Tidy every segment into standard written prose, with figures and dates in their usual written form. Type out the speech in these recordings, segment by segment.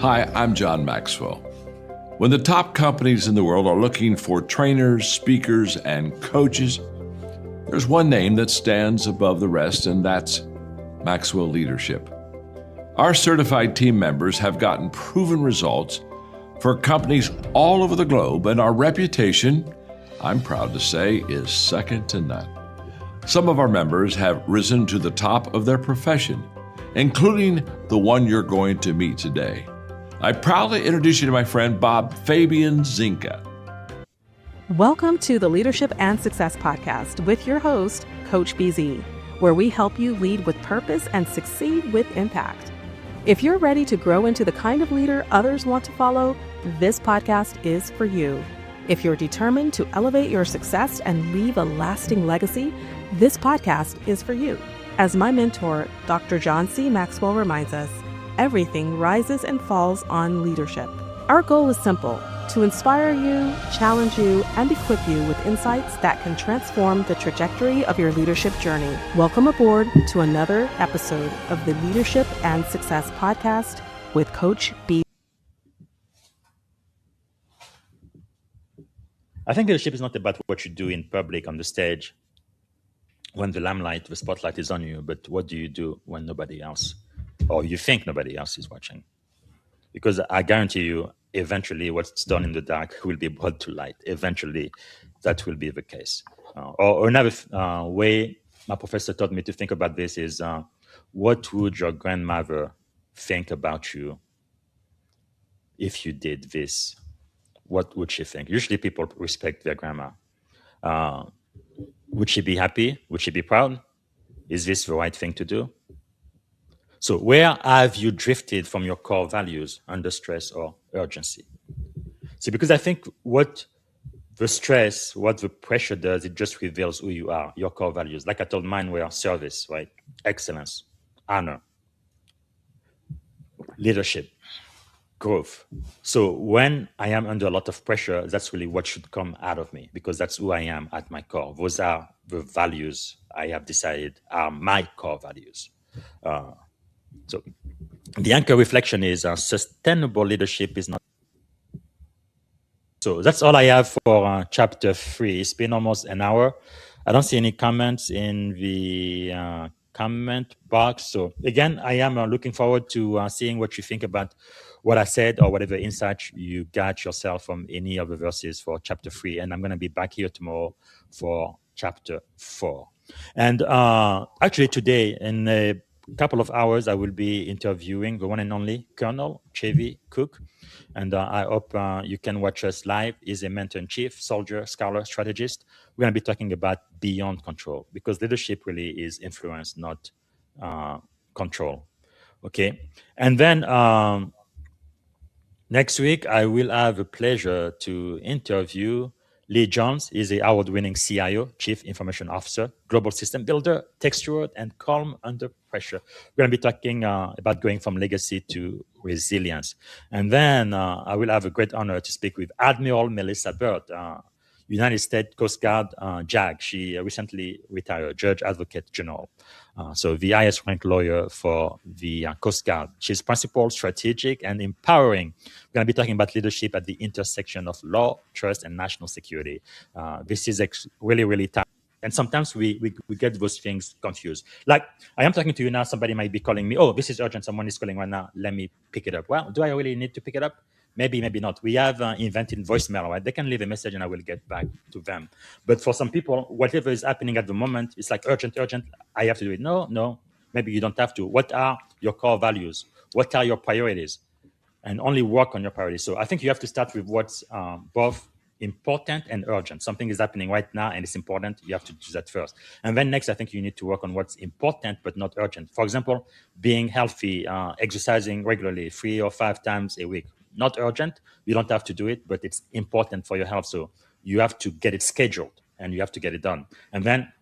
Hi, I'm John Maxwell. When the top companies in the world are looking for trainers, speakers, and coaches, there's one name that stands above the rest, and that's Maxwell Leadership. Our certified team members have gotten proven results for companies all over the globe, and our reputation, I'm proud to say, is second to none. Some of our members have risen to the top of their profession, including the one you're going to meet today. I proudly introduce you to my friend Bob Fabian Zinka. Welcome to the Leadership and Success Podcast with your host, Coach BZ, where we help you lead with purpose and succeed with impact. If you're ready to grow into the kind of leader others want to follow, this podcast is for you. If you're determined to elevate your success and leave a lasting legacy, this podcast is for you. As my mentor, Dr. John C. Maxwell reminds us, everything rises and falls on leadership. Our goal is simple: to inspire you, challenge you, and equip you with insights that can transform the trajectory of your leadership journey. Welcome aboard to another episode of the Leadership and Success Podcast with Coach B. I think leadership is not about what you do in public on the stage when the spotlight is on you, but what do you do when nobody else, or you think nobody else is watching? Because I guarantee you, eventually what's done in the dark will be brought to light. Eventually, that will be the case. Or another way my professor taught me to think about this is, what would your grandmother think about you if you did this? What would she think? Usually people respect their grandma. Would she be happy? Would she be proud? Is this the right thing to do? So where have you drifted from your core values under stress or urgency? See, because I think what the stress, what the pressure does, it just reveals who you are, your core values. Like I told, mine were service, right? Excellence, honor, leadership, growth. So when I am under a lot of pressure, that's really what should come out of me, because that's who I am at my core. Those are the values I have decided are my core values. So the anchor reflection is sustainable leadership is not. So that's all I have for chapter 3. It's been almost an hour. I don't see any comments in the comment box. So again, I am looking forward to seeing what you think about what I said or whatever insight you got yourself from any of the verses for chapter 3. And I'm going to be back here tomorrow for chapter 4. And actually today, in a couple of hours, I will be interviewing the one and only Colonel Chevy Cook. And I hope you can watch us live. He's a mentor-in-chief, soldier, scholar, strategist. We're going to be talking about beyond control, because leadership really is influence, not control. Okay. And then next week, I will have the pleasure to interview Lee Jones. He's an award-winning CIO, Chief Information Officer, global system builder, textured and calm under pressure. We're going to be talking about going from legacy to resilience. And then I will have a great honor to speak with Admiral Melissa Bird, United States Coast Guard JAG. She recently retired, Judge Advocate General. So the highest ranked lawyer for the Coast Guard. She's principled, strategic, and empowering. We're going to be talking about leadership at the intersection of law, trust, and national security. This is really, really tough. And sometimes we get those things confused. Like I am talking to you now, somebody might be calling me, oh, this is urgent, someone is calling right now, let me pick it up. Well, do I really need to pick it up? Maybe, maybe not. We have invented voicemail, right? They can leave a message and I will get back to them. But for some people, whatever is happening at the moment, it's like urgent, urgent. I have to do it. No, no, maybe you don't have to. What are your core values? What are your priorities? And only work on your priorities. So I think you have to start with what's both important and urgent. Something is happening right now and it's important. You have to do that first. And then next, I think you need to work on what's important but not urgent. For example, being healthy, exercising regularly 3 or 5 times a week. Not urgent. You don't have to do it, but it's important for your health. So you have to get it scheduled and you have to get it done. And then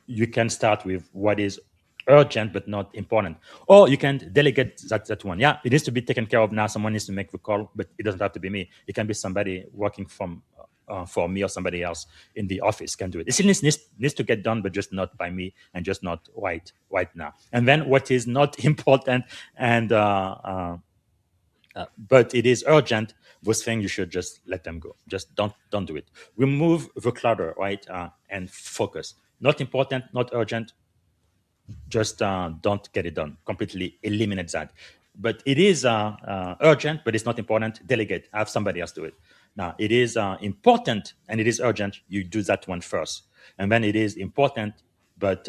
you can start with what is urgent but not important. Or you can delegate that one. Yeah, it needs to be taken care of now. Someone needs to make the call, but it doesn't have to be me. It can be somebody working for me or somebody else in the office can do it. It still needs to get done, but just not by me and just not right now. And then what is not important and but it is urgent, those things you should just let them go. Just don't do it. Remove the clutter, right? And focus. Not important, not urgent, just don't get it done. Completely eliminate that. But it is urgent, but it's not important. Delegate. Have somebody else do it. Now, it is important and it is urgent. You do that one first. And then it is important, but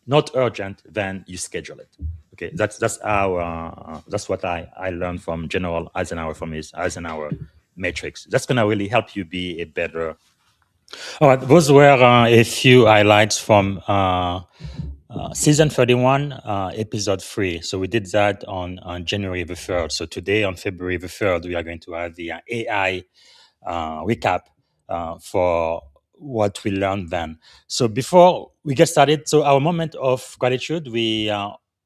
not urgent, then you schedule it. Okay, that's how that's what I learned from General Eisenhower, from his Eisenhower matrix. That's gonna really help you be a better. All right, those were a few highlights from season 31, episode 3. So we did that on January the 3rd. So today, on February the 3rd, we are going to have the AI recap for what we learned then. So before we get started, so our moment of gratitude, we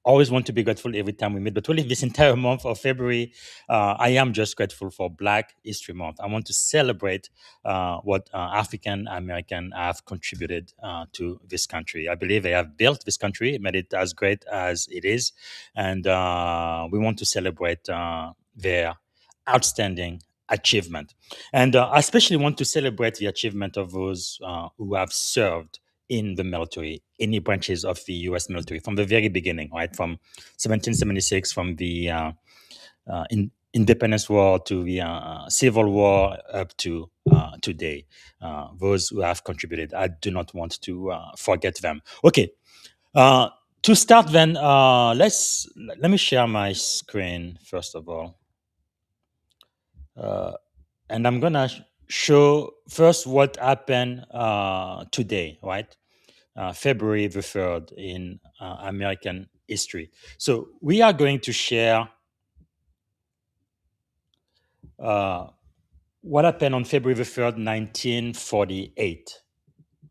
always want to be grateful every time we meet, but really this entire month of February, I am just grateful for Black History Month. I want to celebrate what African American have contributed to this country. I believe they have built this country, made it as great as it is, and we want to celebrate their outstanding achievement. And I especially want to celebrate the achievement of those who have served in the military, any branches of the U.S. military from the very beginning, right? From 1776, from the Independence War to the Civil War up to today. Those who have contributed, I do not want to forget them. Okay. To start, then, let me share my screen first of all. And I'm gonna show first what happened today, right? February the 3rd in American history. So we are going to share what happened on February the 3rd, 1948.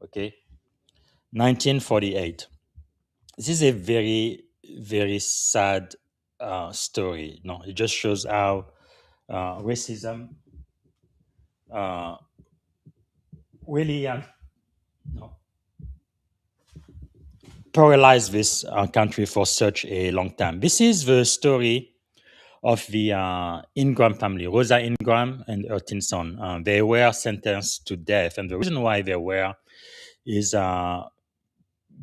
Okay, 1948. This is a very, very sad story. No, it just shows how racism really paralyzed this country for such a long time. This is the story of the Ingram family, Rosa Ingram and her teen son. They were sentenced to death, and the reason why they were is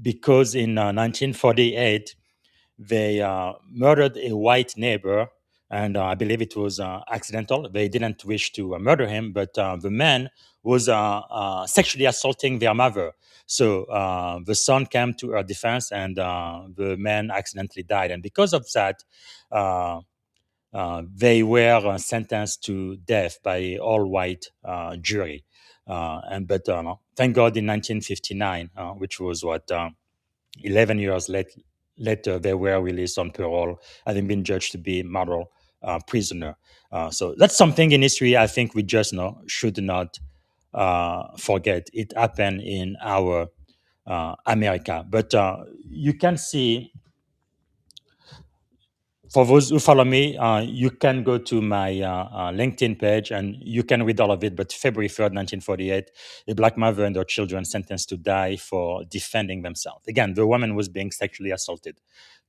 because in 1948 they murdered a white neighbor, and I believe it was accidental. They didn't wish to murder him, but the man was sexually assaulting their mother. So the son came to her defense, and the man accidentally died. And because of that, they were sentenced to death by an all-white jury. But thank God, in 1959, which was what 11 years later, they were released on parole, having been judged to be model prisoner. So that's something in history I think we just should not forget. It happened in our America. But you can see, for those who follow me, you can go to my LinkedIn page and you can read all of it. But February 3rd, 1948, a black mother and her children sentenced to die for defending themselves. Again, the woman was being sexually assaulted.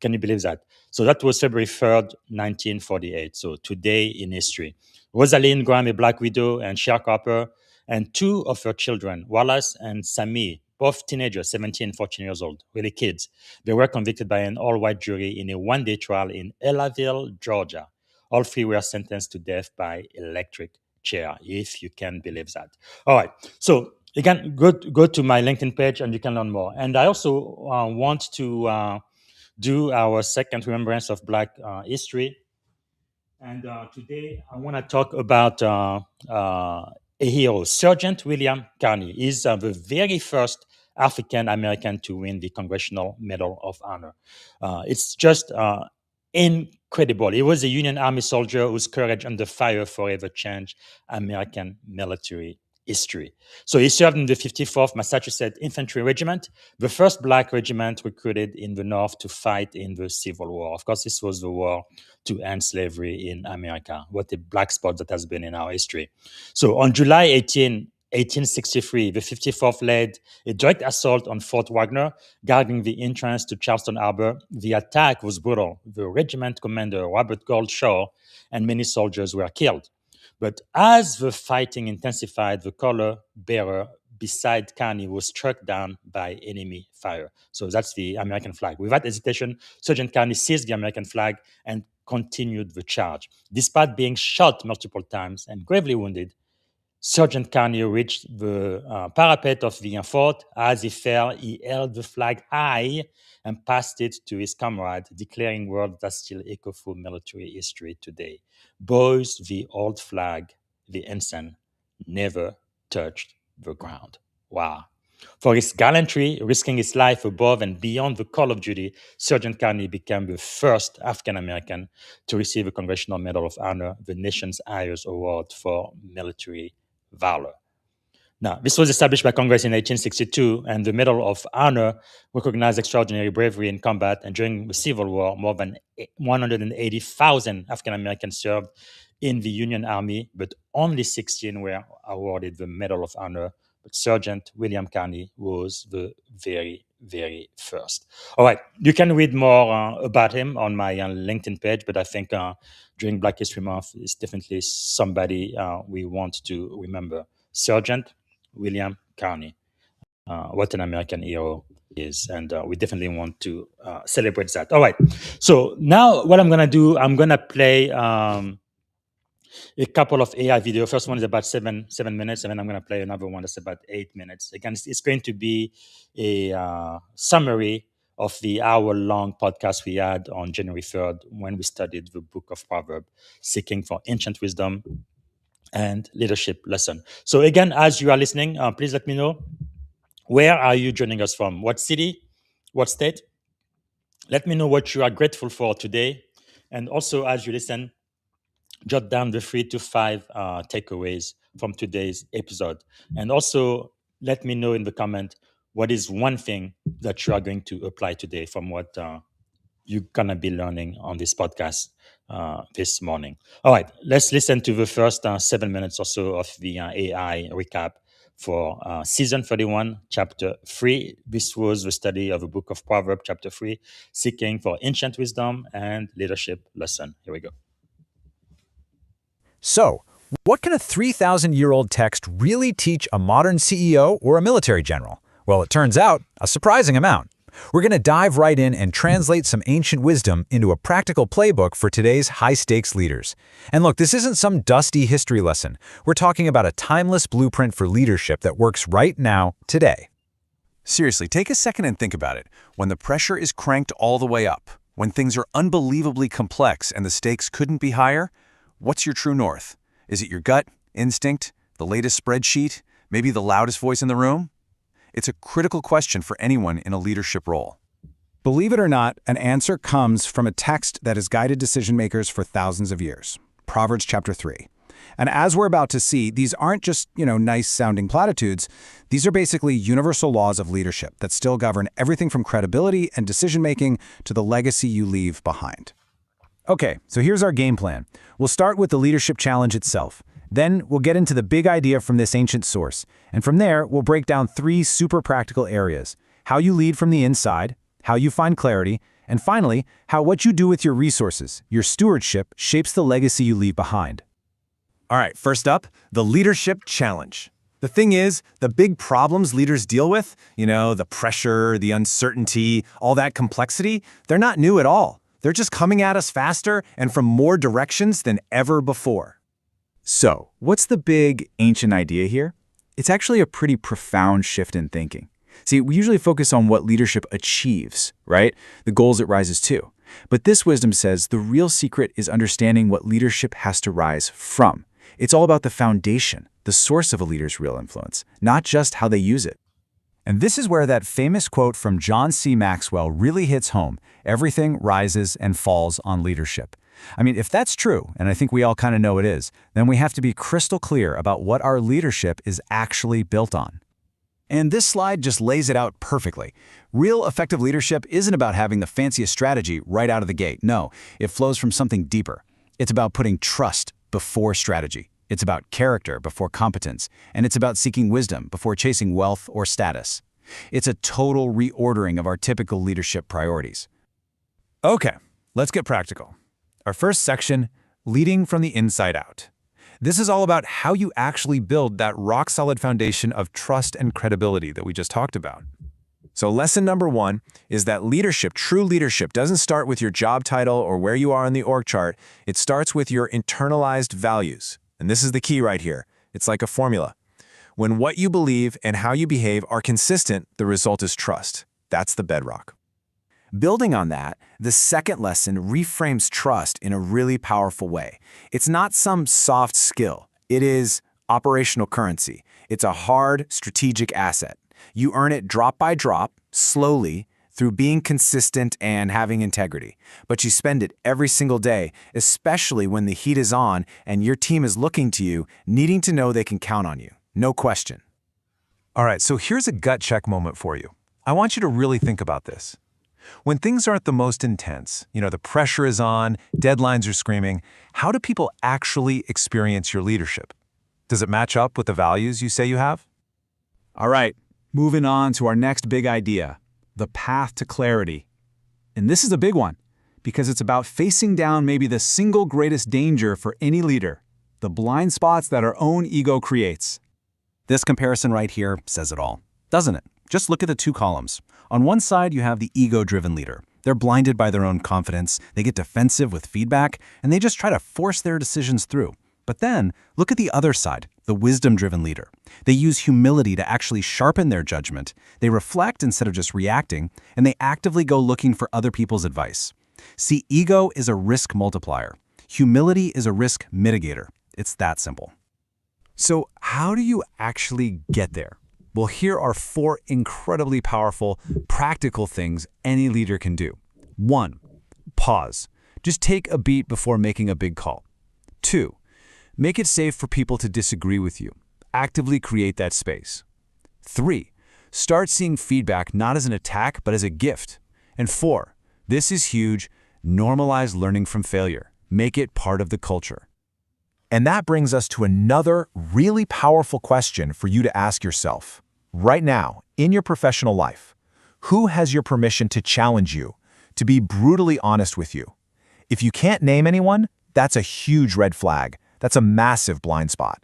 Can you believe that? So that was February 3rd, 1948. So today in history. Rosalie Ingram, a black widow, and sharecropper, and two of her children, Wallace and Sammy, both teenagers, 17 and 14 years old, really kids. They were convicted by an all-white jury in a one-day trial in Ellaville, Georgia. All three were sentenced to death by electric chair, if you can believe that. All right. So again, go to my LinkedIn page and you can learn more. And I also want to do our second remembrance of Black history. And today I want to talk about a hero, Sergeant William Carney. He's the very first African American to win the Congressional Medal of Honor. It's just incredible. He was a Union Army soldier whose courage under fire forever changed American military history. So he served in the 54th Massachusetts Infantry Regiment, the first Black regiment recruited in the North to fight in the Civil War. Of course, this was the war to end slavery in America. What a black spot that has been in our history. So on July 18, 1863, the 54th led a direct assault on Fort Wagner, guarding the entrance to Charleston Harbor. The attack was brutal. The regiment commander, Robert Goldshaw, and many soldiers were killed. But as the fighting intensified, the color bearer beside Carney was struck down by enemy fire. So that's the American flag. Without hesitation, Sergeant Carney seized the American flag and continued the charge. Despite being shot multiple times and gravely wounded, Sergeant Carney reached the parapet of the fort. As he fell, he held the flag high and passed it to his comrade, declaring words that still echo through military history today. Boys, the old flag, the ensign, never touched the ground. Wow. For his gallantry, risking his life above and beyond the call of duty, Sergeant Carney became the first African-American to receive a Congressional Medal of Honor, the nation's highest award for military valor. Now, this was established by Congress in 1862, and the Medal of Honor recognized extraordinary bravery in combat. And during the Civil War, more than 180,000 African Americans served in the Union Army, but only 16 were awarded the Medal of Honor. But Sergeant William Carney was the very, very first. All right, you can read more about him on my LinkedIn page, but I think during Black History Month is definitely somebody we want to remember. Sergeant William Carney. What an American hero is, and we definitely want to celebrate that. All right, so now what I'm going to do, I'm going to play a couple of AI videos. First one is about seven minutes, and then I'm going to play another one that's about 8 minutes. Again, it's going to be a summary of the hour-long podcast we had on January 3rd when we studied the book of Proverbs, seeking for ancient wisdom and leadership lesson. So again, as you are listening, please let me know, where are you joining us from? What city? What state? Let me know what you are grateful for today. And also, as you listen, jot down the 3 to 5 takeaways from today's episode. And also, let me know in the comment, what is one thing that you are going to apply today from what you're going to be learning on this podcast this morning. All right, let's listen to the first 7 minutes or so of the AI recap for Season 31, Chapter 3. This was the study of the book of Proverbs, Chapter 3, Seeking for Ancient Wisdom and Leadership Lesson. Here we go. So, what can a 3,000-year-old text really teach a modern CEO or a military general? Well, it turns out, a surprising amount. We're going to dive right in and translate some ancient wisdom into a practical playbook for today's high-stakes leaders. And look, this isn't some dusty history lesson. We're talking about a timeless blueprint for leadership that works right now, today. Seriously, take a second and think about it. When the pressure is cranked all the way up, when things are unbelievably complex and the stakes couldn't be higher, what's your true north? Is it your gut, instinct, the latest spreadsheet, maybe the loudest voice in the room? It's a critical question for anyone in a leadership role. Believe it or not, an answer comes from a text that has guided decision makers for thousands of years. Proverbs Chapter 3. And as we're about to see, these aren't just, nice-sounding platitudes. These are basically universal laws of leadership that still govern everything from credibility and decision-making to the legacy you leave behind. Okay, so here's our game plan. We'll start with the leadership challenge itself. Then we'll get into the big idea from this ancient source. And from there, we'll break down 3 super practical areas: how you lead from the inside, how you find clarity, and finally, how what you do with your resources, your stewardship, shapes the legacy you leave behind. All right, first up, the leadership challenge. The thing is, the big problems leaders deal with, the pressure, the uncertainty, all that complexity, they're not new at all. They're just coming at us faster and from more directions than ever before. So, what's the big, ancient idea here? It's actually a pretty profound shift in thinking. See, we usually focus on what leadership achieves, right? The goals it rises to. But this wisdom says the real secret is understanding what leadership has to rise from. It's all about the foundation, the source of a leader's real influence, not just how they use it. And this is where that famous quote from John C. Maxwell really hits home. Everything rises and falls on leadership. I mean, if that's true, and I think we all kind of know it is, then we have to be crystal clear about what our leadership is actually built on. And this slide just lays it out perfectly. Real effective leadership isn't about having the fanciest strategy right out of the gate. No, it flows from something deeper. It's about putting trust before strategy. It's about character before competence. And it's about seeking wisdom before chasing wealth or status. It's a total reordering of our typical leadership priorities. Okay, let's get practical. Our first section, leading from the inside out. This is all about how you actually build that rock-solid foundation of trust and credibility that we just talked about. So lesson number 1 is that leadership, true leadership, doesn't start with your job title or where you are on the org chart. It starts with your internalized values. And this is the key right here. It's like a formula. When what you believe and how you behave are consistent, the result is trust. That's the bedrock. Building on that, the second lesson reframes trust in a really powerful way. It's not some soft skill. It is operational currency. It's a hard, strategic asset. You earn it drop by drop, slowly, through being consistent and having integrity. But you spend it every single day, especially when the heat is on and your team is looking to you, needing to know they can count on you. No question. All right, so here's a gut check moment for you. I want you to really think about this. When things aren't the most intense, the pressure is on, deadlines are screaming, how do people actually experience your leadership? Does it match up with the values you say you have? All right, moving on to our next big idea, the path to clarity. And this is a big one, because it's about facing down maybe the single greatest danger for any leader, the blind spots that our own ego creates. This comparison right here says it all, doesn't it? Just look at the two columns. On one side, you have the ego-driven leader. They're blinded by their own confidence, they get defensive with feedback, and they just try to force their decisions through. But then, look at the other side, the wisdom-driven leader. They use humility to actually sharpen their judgment. They reflect instead of just reacting, and they actively go looking for other people's advice. See, ego is a risk multiplier. Humility is a risk mitigator. It's that simple. So how do you actually get there? Well, here are 4 incredibly powerful, practical things any leader can do. 1, pause. Just take a beat before making a big call. 2, make it safe for people to disagree with you. Actively create that space. 3, start seeing feedback not as an attack, but as a gift. And 4, this is huge, normalize learning from failure. Make it part of the culture. And that brings us to another really powerful question for you to ask yourself. Right now, in your professional life, who has your permission to challenge you, to be brutally honest with you? If you can't name anyone, that's a huge red flag. That's a massive blind spot.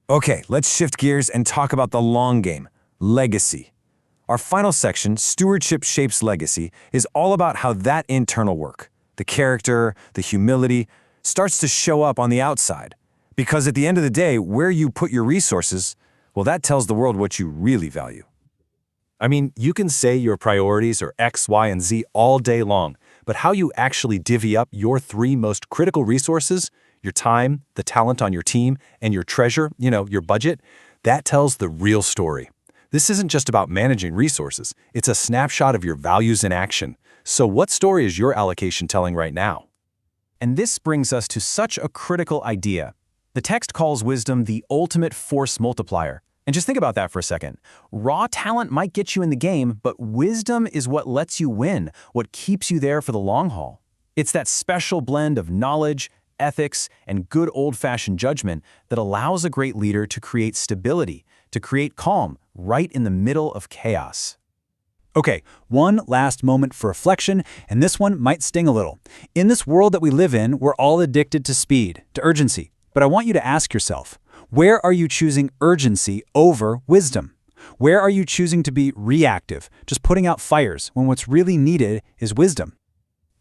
Okay, let's shift gears and talk about the long game, legacy. Our final section, Stewardship Shapes Legacy, is all about how that internal work, the character, the humility, starts to show up on the outside. Because at the end of the day, where you put your resources, well, that tells the world what you really value. I mean, you can say your priorities are X, Y, and Z all day long, but how you actually divvy up your 3 most critical resources, your time, the talent on your team, and your treasure, your budget, that tells the real story. This isn't just about managing resources. It's a snapshot of your values in action. So what story is your allocation telling right now? And this brings us to such a critical idea. The text calls wisdom the ultimate force multiplier. And just think about that for a second. Raw talent might get you in the game, but wisdom is what lets you win, what keeps you there for the long haul. It's that special blend of knowledge, ethics, and good old-fashioned judgment that allows a great leader to create stability, to create calm right in the middle of chaos. Okay, one last moment for reflection, and this one might sting a little. In this world that we live in, we're all addicted to speed, to urgency. But I want you to ask yourself, Where are you choosing urgency over wisdom? Where are you choosing to be reactive, just putting out fires when what's really needed is wisdom?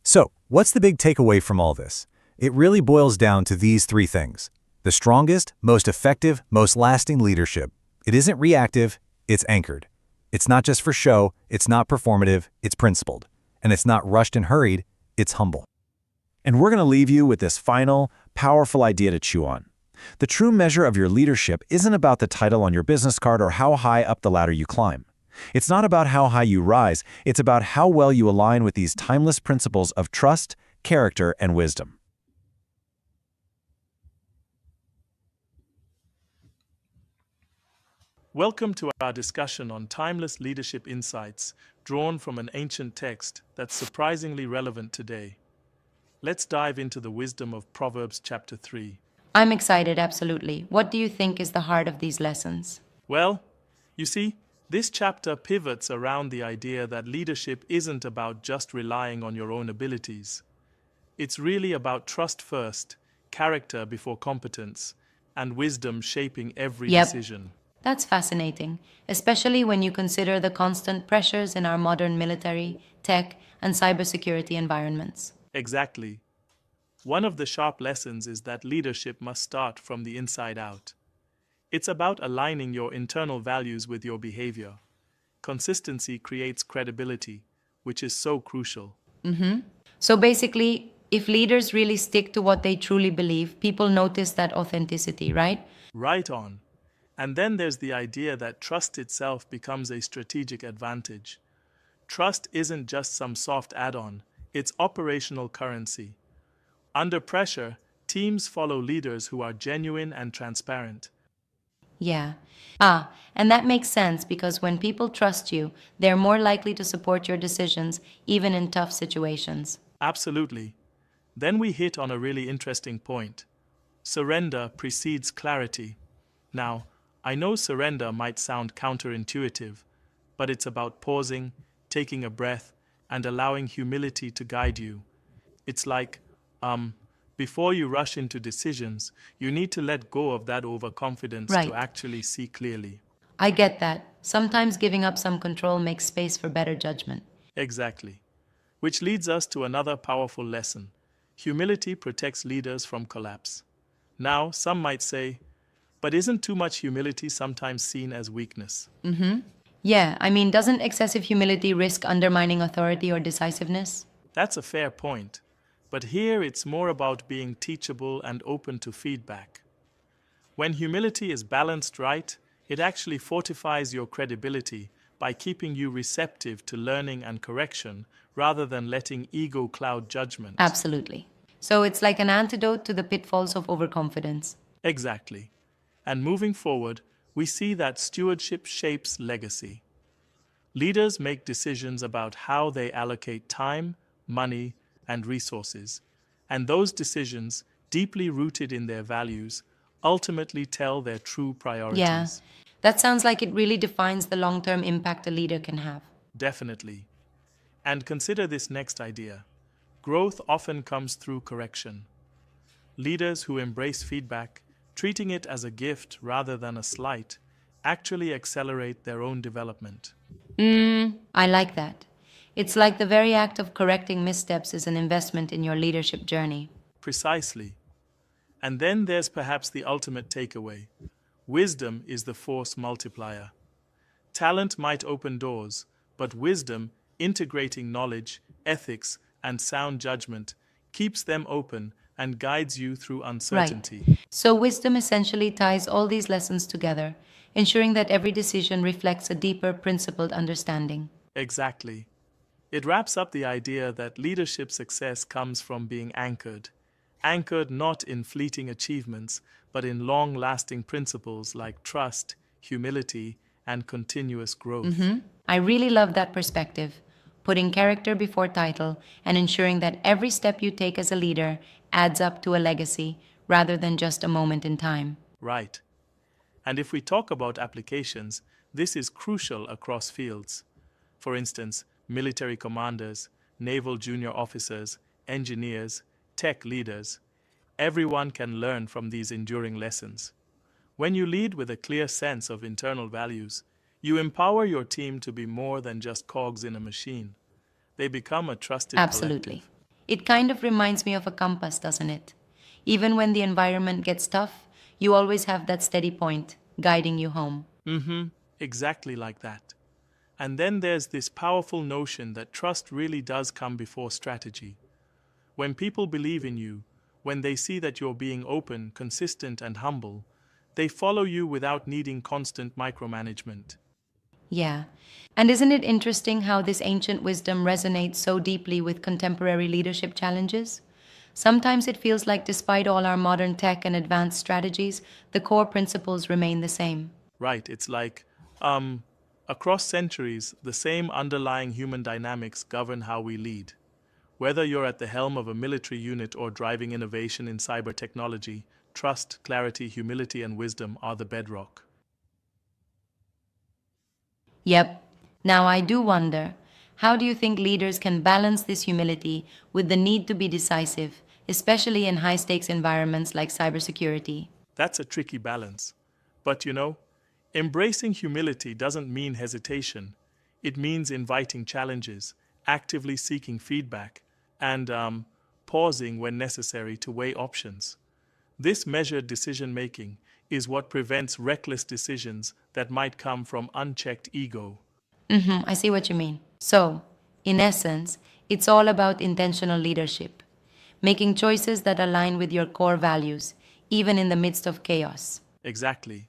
So, what's the big takeaway from all this? It really boils down to these three things. The strongest, most effective, most lasting leadership. It isn't reactive, it's anchored. It's not just for show, it's not performative, it's principled. And it's not rushed and hurried, it's humble. And we're going to leave you with this final, powerful idea to chew on. The true measure of your leadership isn't about the title on your business card or how high up the ladder you climb. It's not about how high you rise, it's about how well you align with these timeless principles of trust, character, and wisdom. Welcome to our discussion on timeless leadership insights drawn from an ancient text that's surprisingly relevant today. Let's dive into the wisdom of Proverbs Chapter 3. I'm excited, absolutely. What do you think is the heart of these lessons? Well, you see, this chapter pivots around the idea that leadership isn't about just relying on your own abilities. It's really about trust first, character before competence, and wisdom shaping every decision. That's fascinating, especially when you consider the constant pressures in our modern military, tech, and cybersecurity environments. Exactly. One of the sharp lessons is that leadership must start from the inside out. It's about aligning your internal values with your behavior. Consistency creates credibility, which is so crucial. So basically, if leaders really stick to what they truly believe, people notice that authenticity, right? Right on. And then there's the idea that trust itself becomes a strategic advantage. Trust isn't just some soft add-on, it's operational currency. Under pressure, teams follow leaders who are genuine and transparent. Yeah. And that makes sense because when people trust you, they're more likely to support your decisions, even in tough situations. Absolutely. Then we hit on a really interesting point. Surrender precedes clarity. Now, I know surrender might sound counterintuitive, but it's about pausing, taking a breath, and allowing humility to guide you. It's like, before you rush into decisions, you need to let go of that overconfidence Right. to actually see clearly. I get that. Sometimes giving up some control makes space for better judgment. Exactly. Which leads us to another powerful lesson. Humility protects leaders from collapse. Now, some might say, but isn't too much humility sometimes seen as weakness? Yeah, I mean, doesn't excessive humility risk undermining authority or decisiveness? That's a fair point. But here it's more about being teachable and open to feedback. When humility is balanced right, it actually fortifies your credibility by keeping you receptive to learning and correction rather than letting ego cloud judgment. Absolutely. So it's like an antidote to the pitfalls of overconfidence. Exactly. And moving forward, we see that stewardship shapes legacy. Leaders make decisions about how they allocate time, money, and resources, and those decisions, deeply rooted in their values, ultimately tell their true priorities. Yeah, that sounds like it really defines the long-term impact a leader can have. Definitely. And consider this next idea. Growth often comes through correction. Leaders who embrace feedback, treating it as a gift rather than a slight, actually accelerate their own development. I like that. It's like the very act of correcting missteps is an investment in your leadership journey. Precisely. And then there's perhaps the ultimate takeaway. Wisdom is the force multiplier. Talent might open doors, but wisdom, integrating knowledge, ethics, and sound judgment, keeps them open and guides you through uncertainty. So wisdom essentially ties all these lessons together, ensuring that every decision reflects a deeper, principled understanding. Exactly. It wraps up the idea that leadership success comes from being anchored not in fleeting achievements, but in long-lasting principles like trust, humility, and continuous growth. I really love that perspective, putting character before title and ensuring that every step you take as a leader adds up to a legacy rather than just a moment in time. Right. And if we talk about applications, this is crucial across fields. For instance, military commanders, naval junior officers, engineers, tech leaders. Everyone can learn from these enduring lessons. When you lead with a clear sense of internal values, you empower your team to be more than just cogs in a machine. They become a trusted Absolutely. collective. It kind of reminds me of a compass, doesn't it? Even when the environment gets tough, you always have that steady point guiding you home. Exactly like that. And then there's this powerful notion that trust really does come before strategy. When people believe in you, when they see that you're being open, consistent, and humble, they follow you without needing constant micromanagement. Yeah. And isn't it interesting how this ancient wisdom resonates so deeply with contemporary leadership challenges? Sometimes it feels like despite all our modern tech and advanced strategies, the core principles remain the same. Right, it's like, across centuries, the same underlying human dynamics govern how we lead. Whether you're at the helm of a military unit or driving innovation in cyber technology, trust, clarity, humility, and wisdom are the bedrock. Yep. Now I do wonder, how do you think leaders can balance this humility with the need to be decisive, especially in high stakes environments like cybersecurity? That's a tricky balance. But embracing humility doesn't mean hesitation. It means inviting challenges, actively seeking feedback, and pausing when necessary to weigh options. This measured decision making is what prevents reckless decisions that might come from unchecked ego. I see what you mean. So, in essence, it's all about intentional leadership, making choices that align with your core values, even in the midst of chaos. Exactly.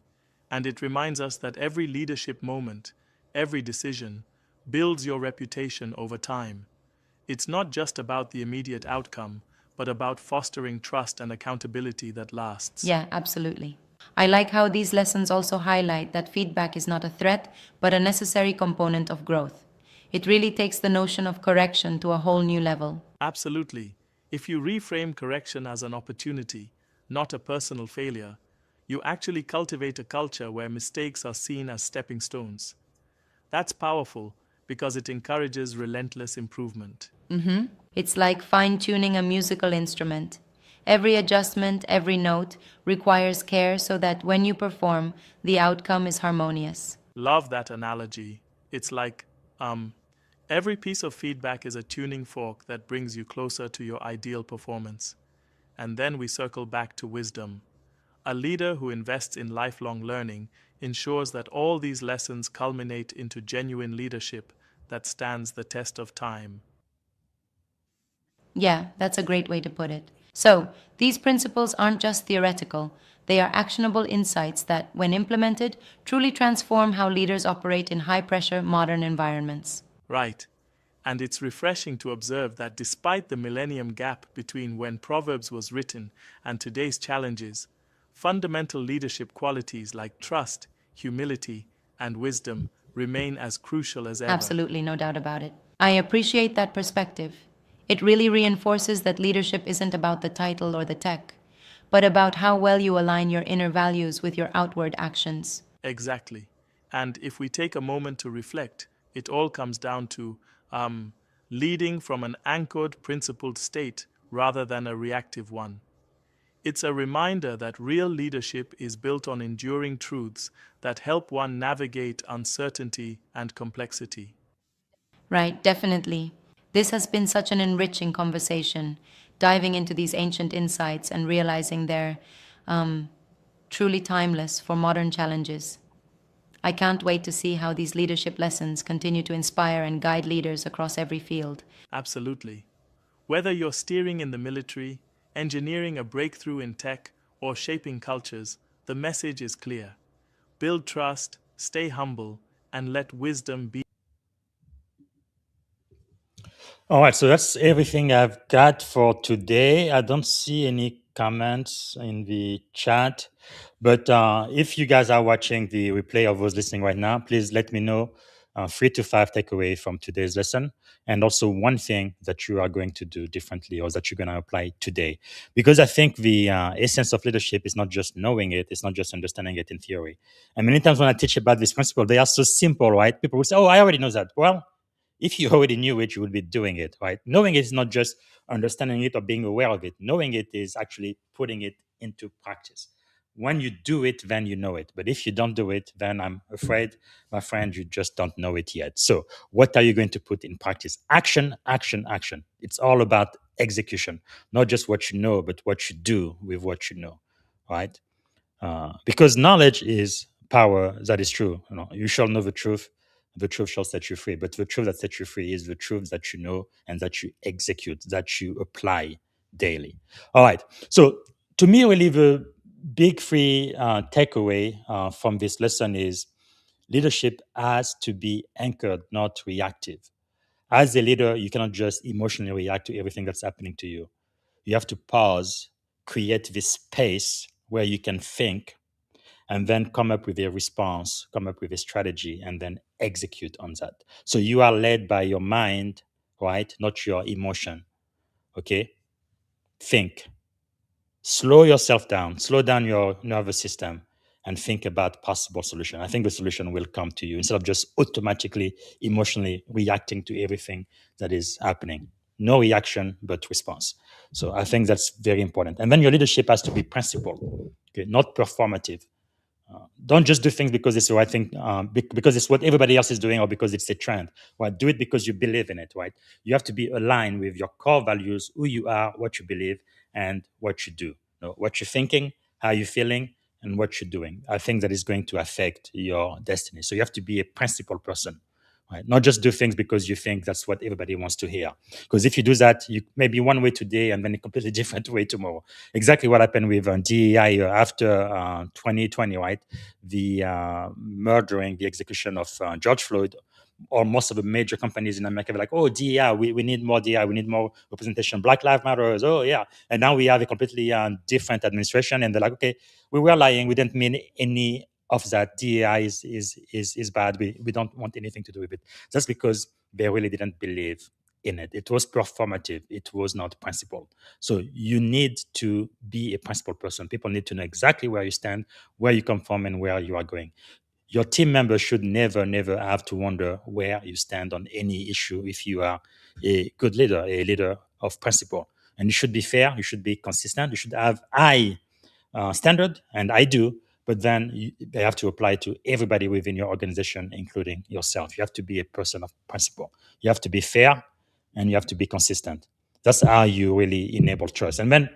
And it reminds us that every leadership moment, every decision, builds your reputation over time. It's not just about the immediate outcome, but about fostering trust and accountability that lasts. Yeah, absolutely. I like how these lessons also highlight that feedback is not a threat, but a necessary component of growth. It really takes the notion of correction to a whole new level. Absolutely. If you reframe correction as an opportunity, not a personal failure, you actually cultivate a culture where mistakes are seen as stepping stones. That's powerful because it encourages relentless improvement. It's like fine tuning a musical instrument. Every adjustment, every note requires care so that when you perform, the outcome is harmonious. Love that analogy. It's like, um, every piece of feedback is a tuning fork that brings you closer to your ideal performance. And then we circle back to wisdom. A leader who invests in lifelong learning ensures that all these lessons culminate into genuine leadership that stands the test of time. Yeah, that's a great way to put it. So, these principles aren't just theoretical, they are actionable insights that, when implemented, truly transform how leaders operate in high pressure modern environments. Right. And it's refreshing to observe that despite the millennium gap between when Proverbs was written and today's challenges, fundamental leadership qualities like trust, humility, and wisdom remain as crucial as ever. Absolutely, no doubt about it. I appreciate that perspective. It really reinforces that leadership isn't about the title or the tech, but about how well you align your inner values with your outward actions. Exactly. And if we take a moment to reflect, it all comes down to leading from an anchored, principled state rather than a reactive one. It's a reminder that real leadership is built on enduring truths that help one navigate uncertainty and complexity. Right, definitely. This has been such an enriching conversation, diving into these ancient insights and realizing they're um, truly timeless for modern challenges. I can't wait to see how these leadership lessons continue to inspire and guide leaders across every field. Absolutely. Whether you're steering in the military, engineering a breakthrough in tech, or shaping cultures, the message is clear. Build trust, stay humble, and let wisdom be. All right, so that's everything I've got for today. I don't see any comments in the chat, but if you guys are watching the replay of those listening right now, please let me know 3 to 5 takeaway from today's lesson, and also one thing that you are going to do differently or that you're going to apply today. Because I think the essence of leadership is not just knowing it; it's not just understanding it in theory. And many times when I teach about this principle, they are so simple, right? People will say, "Oh, I already know that." Well, if you already knew it, you would be doing it, right? Knowing it is not just understanding it or being aware of it. Knowing it is actually putting it into practice. When you do it, then you know it. But if you don't do it, then I'm afraid, my friend, you just don't know it yet. So what are you going to put in practice? Action, action, action. It's all about execution, not just what you know, but what you do with what you know, right? Because knowledge is power. That is true. You shall know the truth. The truth shall set you free. But the truth that sets you free is the truth that you know and that you execute, that you apply daily. All right. So to me, really, the big three takeaway from this lesson is leadership has to be anchored, not reactive. As a leader, you cannot just emotionally react to everything that's happening to you. You have to pause, create this space where you can think, and then come up with a response, come up with a strategy, and then execute on that. So you are led by your mind, right? Not your emotion. Okay? Think. Slow yourself down, slow down your nervous system, and think about possible solution. I think the solution will come to you instead of just automatically, emotionally reacting to everything that is happening. No reaction, but response. So I think that's very important. And then your leadership has to be principled, okay, not performative. Don't just do things because it's the right thing, because it's what everybody else is doing or because it's a trend. Right? Do it because you believe in it. Right? You have to be aligned with your core values, who you are, what you believe, and what you do. What you're thinking, how you're feeling, and what you're doing. I think that is going to affect your destiny. So you have to be a principled person. Right? Not just do things because you think that's what everybody wants to hear. Because if you do that, you maybe one way today and then a completely different way tomorrow. Exactly what happened with DEI after 2020, right? The murdering, the execution of George Floyd, or most of the major companies in America were like, oh, DEI, we need more DEI, we need more representation. Black Lives Matter, oh, yeah. And now we have a completely different administration, and they're like, okay, we were lying, we didn't mean any of that. DEI is bad. We don't want anything to do with it. That's because they really didn't believe in it. It was performative. It was not principled. So you need to be a principled person. People need to know exactly where you stand, where you come from, and where you are going. Your team members should never, never have to wonder where you stand on any issue if you are a good leader, a leader of principle. And you should be fair. You should be consistent. You should have high standard, and I do, but then they have to apply to everybody within your organization, including yourself. You have to be a person of principle. You have to be fair, and you have to be consistent. That's how you really enable trust. And then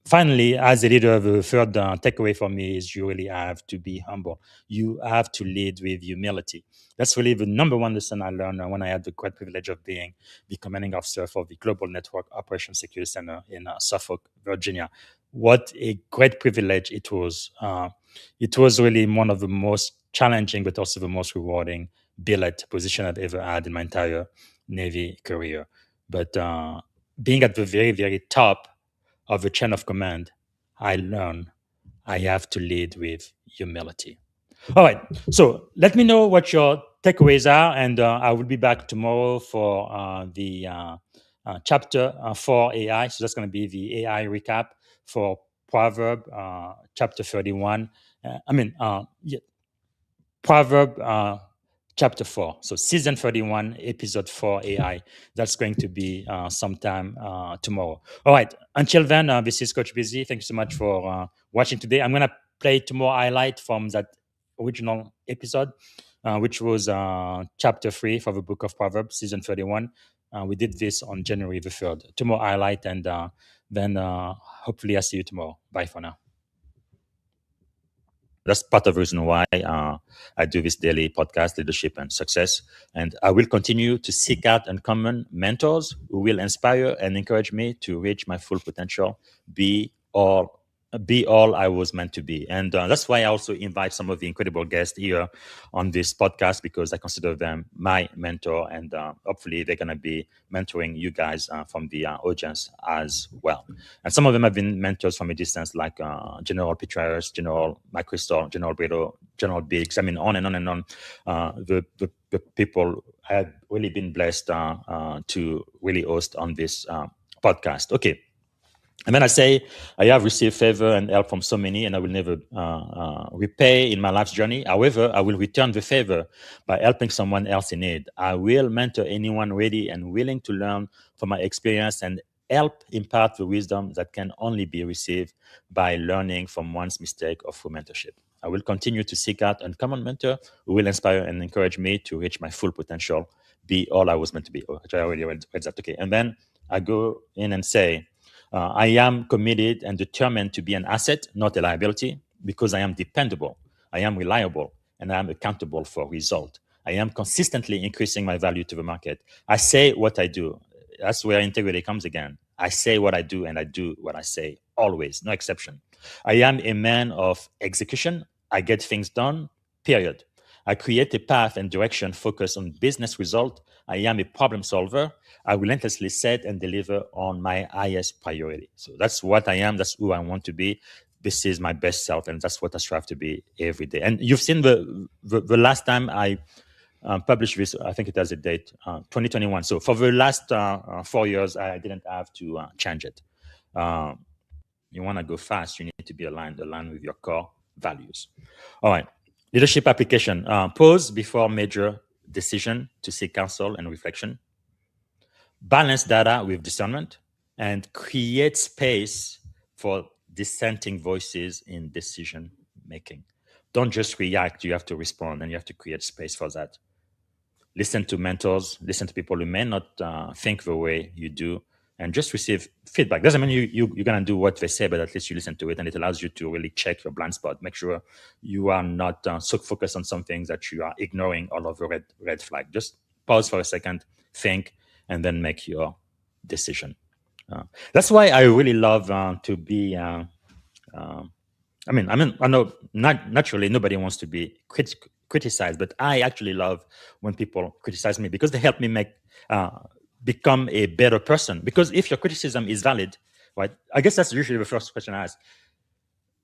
finally, as a leader, the third takeaway for me is you really have to be humble. You have to lead with humility. That's really the number one lesson I learned when I had the great privilege of being the commanding officer for the Global Network Operations Security Center in Suffolk, Virginia. What a great privilege it was. It was really one of the most challenging, but also the most rewarding billet position I've ever had in my entire Navy career. But being at the very, very top of the chain of command, I learned I have to lead with humility. All right. So let me know what your takeaways are, and I will be back tomorrow for the chapter 4 AI. So that's going to be the AI recap for Proverb chapter 31. Proverb chapter 4. So season 31, episode 4 AI. That's going to be sometime tomorrow. All right. Until then, this is Coach Busy. Thank you so much for watching today. I'm going to play two more highlights from that original episode, which was chapter 3 for the book of Proverbs, season 31. We did this on January the 3rd. Two more highlights, and then hopefully I'll see you tomorrow. Bye for now. That's part of the reason why I do this daily podcast, Leadership and Success. And I will continue to seek out uncommon mentors who will inspire and encourage me to reach my full potential, be all I was meant to be. And that's why I also invite some of the incredible guests here on this podcast, because I consider them my mentor, and hopefully they're going to be mentoring you guys from the audience as well. And some of them have been mentors from a distance, like General Petraeus, General Mike Crystal, General Brito, General Biggs. I mean, on and on and on. The people have really been blessed to really host on this podcast. Okay. And then I say, I have received favor and help from so many, and I will never repay in my life's journey. However, I will return the favor by helping someone else in need. I will mentor anyone ready and willing to learn from my experience and help impart the wisdom that can only be received by learning from one's mistake or through mentorship. I will continue to seek out uncommon mentor who will inspire and encourage me to reach my full potential, be all I was meant to be. Which I already read that. Okay, and then I go in and say, I am committed and determined to be an asset, not a liability, because I am dependable, I am reliable, and I am accountable for result. I am consistently increasing my value to the market. I say what I do. That's where integrity comes again. I say what I do, and I do what I say, always, no exception. I am a man of execution. I get things done, period. I create a path and direction focused on business result. I am a problem solver. I relentlessly set and deliver on my highest priority. So that's what I am. That's who I want to be. This is my best self, and that's what I strive to be every day. And you've seen the last time I published this, I think it has a date, 2021. So for the last 4 years, I didn't have to change it. You want to go fast, you need to be aligned with your core values. All right. Leadership application. Pause before major decision to seek counsel and reflection. Balance data with discernment and create space for dissenting voices in decision making. Don't just react, you have to respond, and you have to create space for that. Listen to mentors, listen to people who may not think the way you do, and just receive feedback. Doesn't mean you're going to do what they say, but at least you listen to it, and it allows you to really check your blind spot. Make sure you are not so focused on some things that you are ignoring all of the red flag. Just pause for a second, think, and then make your decision. That's why I really love to be. I know naturally nobody wants to be criticized, but I actually love when people criticize me because they help me become a better person. Because if your criticism is valid, right? I guess that's usually the first question I ask.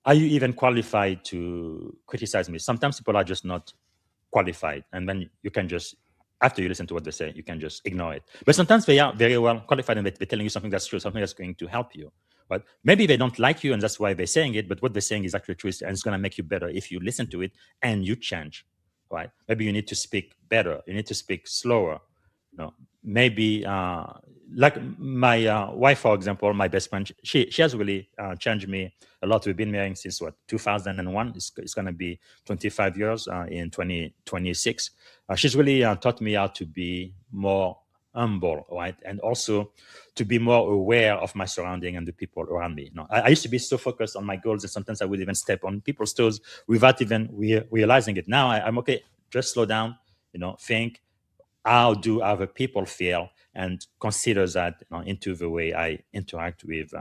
Are you even qualified to criticize me? Sometimes people are just not qualified, and then you can just, after you listen to what they say, you can just ignore it. But sometimes they are very well qualified and they're telling you something that's true, something that's going to help you. But maybe they don't like you and that's why they're saying it, but what they're saying is actually true and it's going to make you better if you listen to it and you change, right? Maybe you need to speak better. You need to speak slower. Maybe like my wife, for example, my best friend, she has really changed me a lot. We've been married since 2001. It's going to be 25 years in 2026. She's really taught me how to be more humble, right? And also to be more aware of my surrounding and the people around me. I used to be so focused on my goals that sometimes I would even step on people's toes without even realizing it. Now I'm okay. Just slow down, think, how do other people feel, and consider that into the way I interact with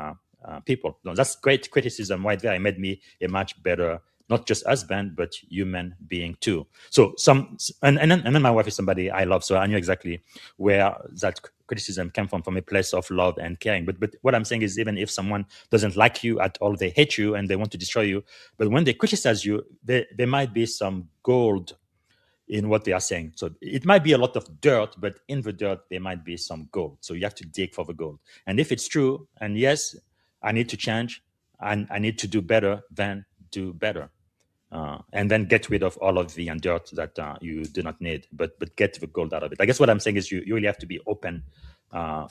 people. That's great criticism right there. It made me a much better, not just husband, but human being too. So and then my wife is somebody I love, so I knew exactly where that criticism came from a place of love and caring. But what I'm saying is, even if someone doesn't like you at all, they hate you and they want to destroy you, but when they criticize you, there might be some gold in what they are saying. So it might be a lot of dirt, but in the dirt, there might be some gold. So you have to dig for the gold. And if it's true, and yes, I need to change, and I need to do better, then do better. And then get rid of all of the dirt that you do not need, but get the gold out of it. I guess what I'm saying is you really have to be open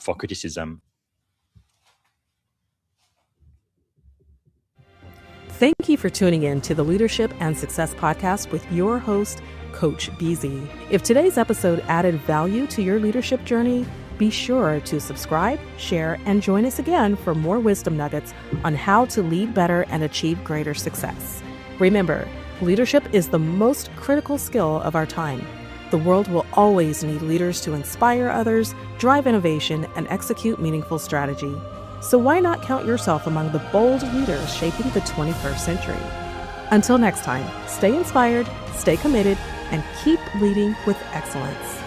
for criticism. Thank you for tuning in to the Leadership and Success Podcast with your host, Coach BZ. If today's episode added value to your leadership journey, be sure to subscribe, share, and join us again for more wisdom nuggets on how to lead better and achieve greater success. Remember, leadership is the most critical skill of our time. The world will always need leaders to inspire others, drive innovation, and execute meaningful strategy. So why not count yourself among the bold leaders shaping the 21st century? Until next time, stay inspired, stay committed, and keep leading with excellence.